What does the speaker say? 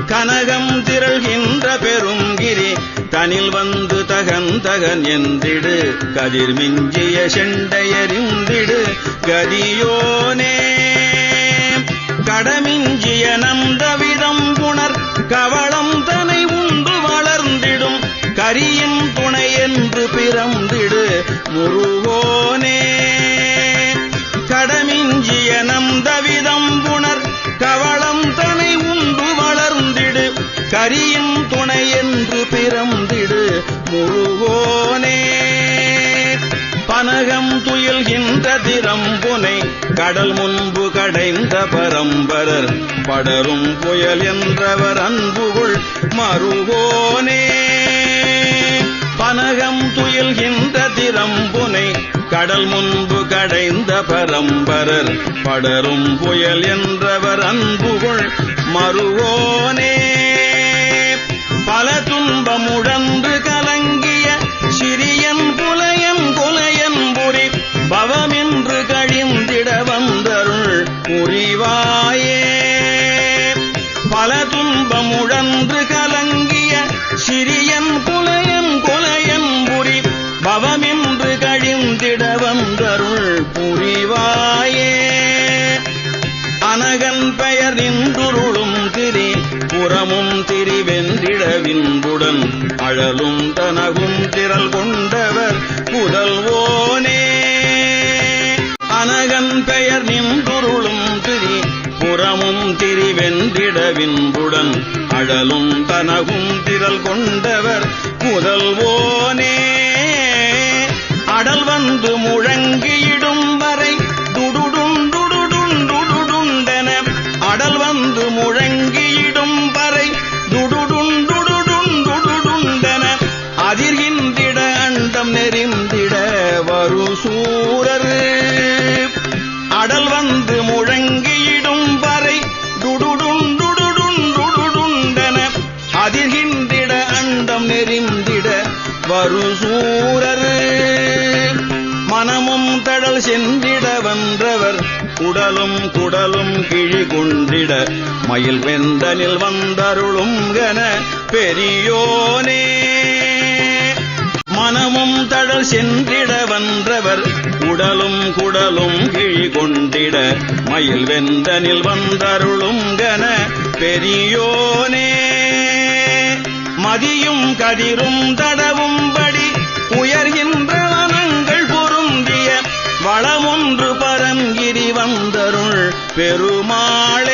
கனகம் திரள்கின்ற பெருங்கிரி தனில் வந்து தகன் என்றிடு கதிர் மிஞ்சிய செண்டையறிந்திடு கதியோனே கடமிஞ்சிய நந்தவிதம் புணர் கவளம் தனை உண்டு வளர்ந்திடும் கரியின் துணை என்று பிறந்திடு முருகோனே கடமிஞ்சிய நந்தவிதம் புணர் கவளம் தனை உண்டு வளர்ந்திடு கரியின் துணை என்று பிறந்திடு முருகோனே பனகம் துயில்கின்ற திறம்புனை கடல் முன்பு கடைந்த பரம்பரர் படரும் புயல் என்றவர் அன்புகுள் மருகோனே பனகம் துயில்கின்ற திறம்புனை கடல் முன்பு கடைந்த பரம்பரர் படரும் புயல் என்றவர் அன்புகுள் மருகோனே பல துன்பமுழன்று கலங்கிய சிறியன் புலையன் புரி பவமென்று கழிந்திட வந்தருள் புரிவாயே பல துன்பமுழன்று கலங்கிய சிறியன் புலையன் புரி பவமென்று கழிந்திட வந்தருள் புரிவாயே அனகன் பெயர் நின்றுருளும் திரி புறமும் திரிவென்றிட வின்புடன் அழலும் தனகும் திரள் கொண்டவர் புதல்வோனே அனகன் பெயர் நின்றுருளும் திரி புறமும் திரிவென்றிட வின்புடன் அழலும் தனகும் திரள் கொண்டவர் புதல்வோனே அடல் வந்து முழங்கியிடும் வரை துடுடுண்டுடுடுண்டுடுண்டென அடல் வந்து முழங்கியிடும் வரை துடுடுண்டுடுடுண்டுடுண்டென அதிர்கின்றிட அண்டம் நெறிந்திட வரு சூரர் அடல் வந்து முழங்கியிடும் வரை துடுடுண்டுடுடுண்டுடுண்டென அதிர்கின்றிட அண்டம் நெறிந்திட வரு சூரர் மனமும் தடல் சென்றிட வந்தவர் குடலும் கிழி கொண்டிட மயில் வெந்தனில் வந்தருளும் கன பெரியோனே மனமும் தடல் சென்றிட வந்தவர் குடலும் கிழி கொண்டிட மயில் வெந்தனில் வந்தருளும் கன பெரியோனே மதியும் கதிரும் தடவும்படி உயர்கின்ற வனங்கள் பொருந்திய வளமொன்று பரங்கிரி வந்தருள் பெருமாள்